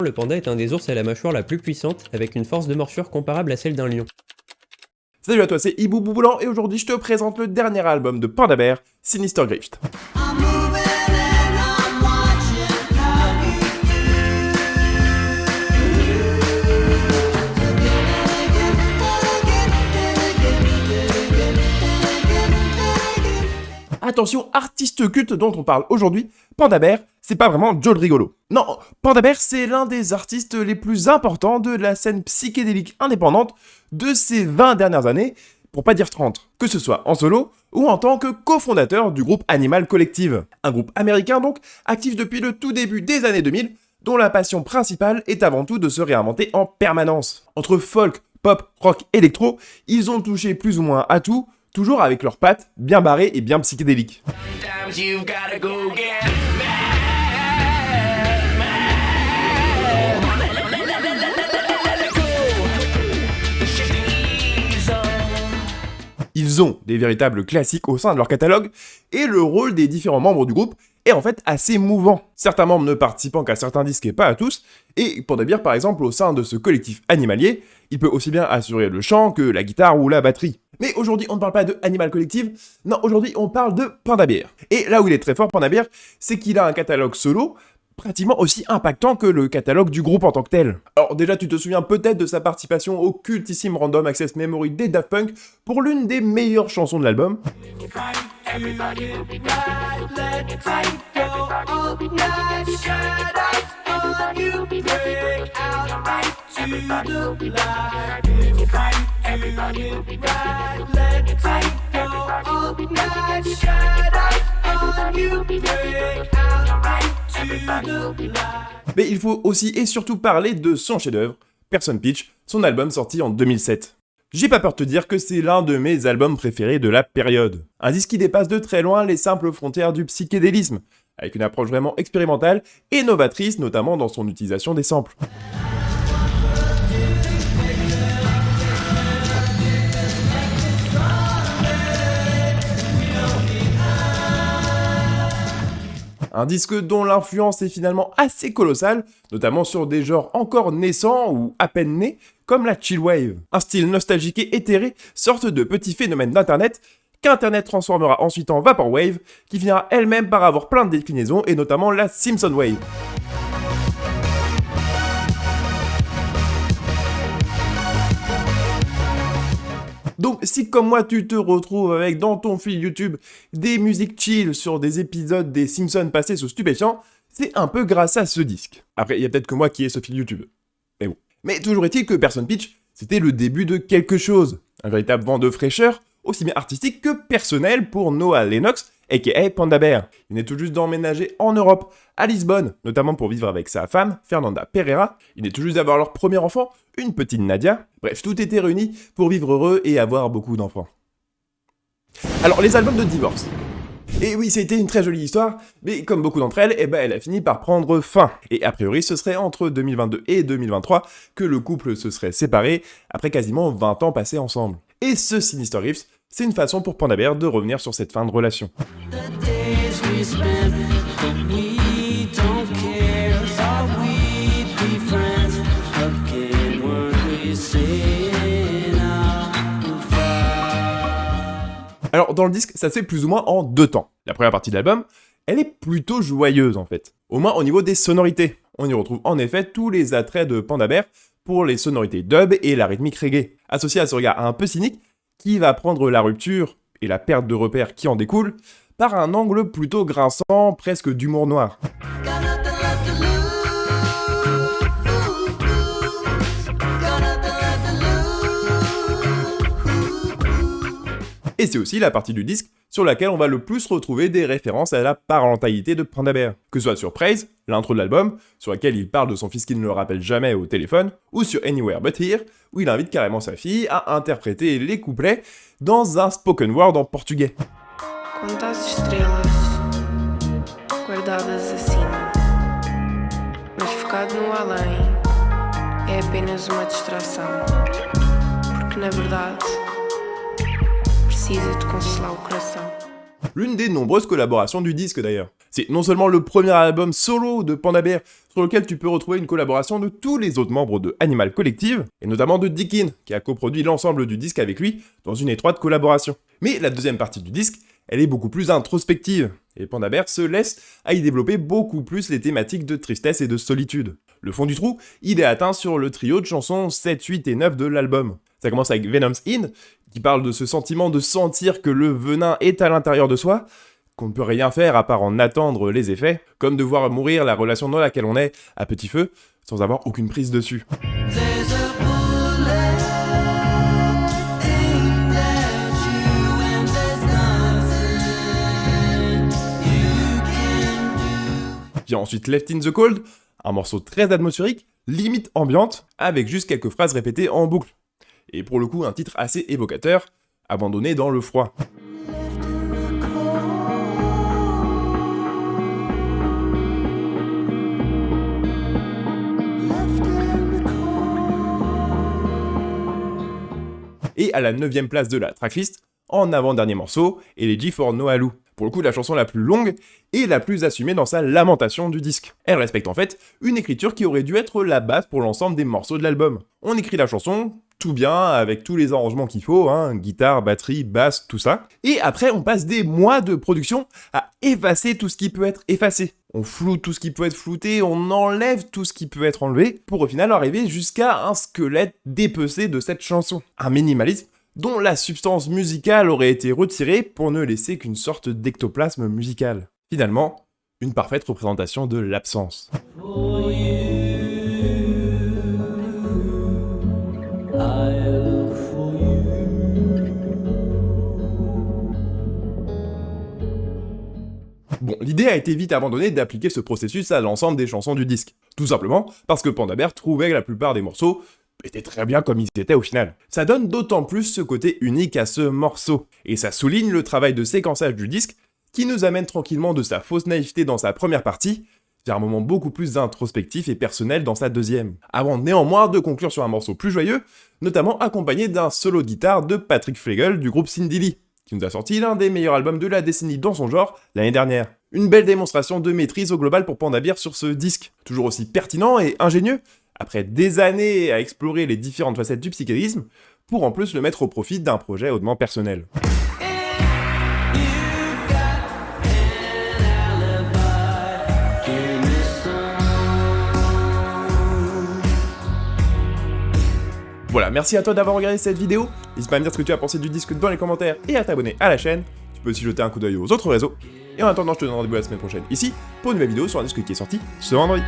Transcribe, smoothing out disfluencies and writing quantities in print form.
Le panda est un des ours à la mâchoire la plus puissante, avec une force de morsure comparable à celle d'un lion. Salut à toi, c'est Hibou Bouboulan et aujourd'hui je te présente le dernier album de Panda Bear, Sinister Grift. Attention, artiste culte dont on parle aujourd'hui, Panda Bear, c'est pas vraiment Joe le rigolo. Non, Panda Bear, c'est l'un des artistes les plus importants de la scène psychédélique indépendante de ces 20 dernières années, pour pas dire 30, que ce soit en solo ou en tant que cofondateur du groupe Animal Collective. Un groupe américain donc, actif depuis le tout début des années 2000, dont la passion principale est avant tout de se réinventer en permanence. Entre folk, pop, rock, électro, ils ont touché plus ou moins à tout, toujours avec leurs pattes bien barrées et bien psychédéliques. Ils ont des véritables classiques au sein de leur catalogue, et le rôle des différents membres du groupe est en fait assez mouvant. Certains membres ne participant qu'à certains disques et pas à tous, et Panda Bear par exemple au sein de ce collectif animalier, il peut aussi bien assurer le chant que la guitare ou la batterie. Mais aujourd'hui on ne parle pas de Animal Collective, non aujourd'hui on parle de Panda Bear. Et là où il est très fort Panda Bear, c'est qu'il a un catalogue solo, pratiquement aussi impactant que le catalogue du groupe en tant que tel. Alors déjà tu te souviens peut-être de sa participation au cultissime Random Access Memory des Daft Punk pour l'une des meilleures chansons de l'album. Mais il faut aussi et surtout parler de son chef-d'œuvre, Person Pitch, son album sorti en 2007. J'ai pas peur de te dire que c'est l'un de mes albums préférés de la période. Un disque qui dépasse de très loin les simples frontières du psychédélisme, avec une approche vraiment expérimentale et novatrice, notamment dans son utilisation des samples. Un disque dont l'influence est finalement assez colossale, notamment sur des genres encore naissants ou à peine nés, comme la chillwave. Un style nostalgique et éthéré, sorte de petit phénomène d'internet, qu'internet transformera ensuite en vaporwave, qui finira elle-même par avoir plein de déclinaisons, et notamment la Simpson Wave. Donc si comme moi tu te retrouves avec dans ton fil YouTube des musiques chill sur des épisodes des Simpsons passés sous stupéfiants, c'est un peu grâce à ce disque. Après il y a peut-être que moi qui ai ce fil YouTube, mais bon. Mais toujours est-il que Person Pitch, c'était le début de quelque chose, un véritable vent de fraîcheur, aussi bien artistique que personnel pour Noah Lennox, aka Panda Bear. Il venait tout juste d'emménager en Europe, à Lisbonne, notamment pour vivre avec sa femme, Fernanda Pereira. Il venait tout juste d'avoir leur premier enfant, une petite Nadia. Bref, tout était réuni pour vivre heureux et avoir beaucoup d'enfants. Alors, les albums de divorce. Et oui, c'était une très jolie histoire, mais comme beaucoup d'entre elles, elle a fini par prendre fin. Et a priori, ce serait entre 2022 et 2023 que le couple se serait séparé, après quasiment 20 ans passés ensemble. Et ce Sinister Grift, c'est une façon pour Panda Bear de revenir sur cette fin de relation. Alors dans le disque, ça se fait plus ou moins en deux temps. La première partie de l'album, elle est plutôt joyeuse en fait. Au moins au niveau des sonorités. On y retrouve en effet tous les attraits de Panda Bear pour les sonorités dub et la rythmique reggae. Associé à ce regard un peu cynique, qui va prendre la rupture et la perte de repères qui en découle par un angle plutôt grinçant, presque d'humour noir. Et c'est aussi la partie du disque sur laquelle on va le plus retrouver des références à la parentalité de Panda Bear. Que ce soit sur Praise, l'intro de l'album, sur laquelle il parle de son fils qui ne le rappelle jamais au téléphone, ou sur Anywhere But Here, où il invite carrément sa fille à interpréter les couplets dans un spoken word en portugais. Quantas estrelas guardadas acima, mas focado no além é apenas uma distração, porque na verdade precisa de consolar o coração. L'une des nombreuses collaborations du disque d'ailleurs. C'est non seulement le premier album solo de Panda Bear sur lequel tu peux retrouver une collaboration de tous les autres membres de Animal Collective, et notamment de Deakin, qui a coproduit l'ensemble du disque avec lui dans une étroite collaboration. Mais la deuxième partie du disque, elle est beaucoup plus introspective, et Panda Bear se laisse à y développer beaucoup plus les thématiques de tristesse et de solitude. Le fond du trou, il est atteint sur le trio de chansons 7, 8 et 9 de l'album. Ça commence avec Venom's In, qui parle de ce sentiment de sentir que le venin est à l'intérieur de soi, qu'on ne peut rien faire à part en attendre les effets, comme de voir mourir la relation dans laquelle on est à petit feu, sans avoir aucune prise dessus. Puis ensuite Left in the Cold, un morceau très atmosphérique, limite ambiante, avec juste quelques phrases répétées en boucle. Et pour le coup, un titre assez évocateur, Abandonné dans le froid. Et à la 9ème place de la tracklist, en avant-dernier morceau, Elegy for Noalu. Pour le coup, la chanson la plus longue et la plus assumée dans sa lamentation du disque. Elle respecte en fait une écriture qui aurait dû être la base pour l'ensemble des morceaux de l'album. On écrit la chanson, tout bien, avec tous les arrangements qu'il faut, guitare, batterie, basse, tout ça. Et après, on passe des mois de production à effacer tout ce qui peut être effacé. On floute tout ce qui peut être flouté, on enlève tout ce qui peut être enlevé, pour au final arriver jusqu'à un squelette dépecé de cette chanson. Un minimalisme dont la substance musicale aurait été retirée pour ne laisser qu'une sorte d'ectoplasme musical. Finalement, une parfaite représentation de l'absence. Bon, l'idée a été vite abandonnée d'appliquer ce processus à l'ensemble des chansons du disque. Tout simplement parce que Panda Bear trouvait que la plupart des morceaux étaient très bien comme ils étaient au final. Ça donne d'autant plus ce côté unique à ce morceau, et ça souligne le travail de séquençage du disque qui nous amène tranquillement de sa fausse naïveté dans sa première partie vers un moment beaucoup plus introspectif et personnel dans sa deuxième. Avant néanmoins de conclure sur un morceau plus joyeux, notamment accompagné d'un solo de guitare de Patrick Flegel du groupe Cindy Lee, qui nous a sorti l'un des meilleurs albums de la décennie dans son genre l'année dernière. Une belle démonstration de maîtrise au global pour Panda Bear sur ce disque, toujours aussi pertinent et ingénieux, après des années à explorer les différentes facettes du psychédélisme, pour en plus le mettre au profit d'un projet hautement personnel. Voilà, merci à toi d'avoir regardé cette vidéo, n'hésite pas à me dire ce que tu as pensé du disque dans les commentaires et à t'abonner à la chaîne, tu peux aussi jeter un coup d'œil aux autres réseaux, et en attendant je te donne rendez-vous la semaine prochaine ici, pour une nouvelle vidéo sur un disque qui est sorti ce vendredi.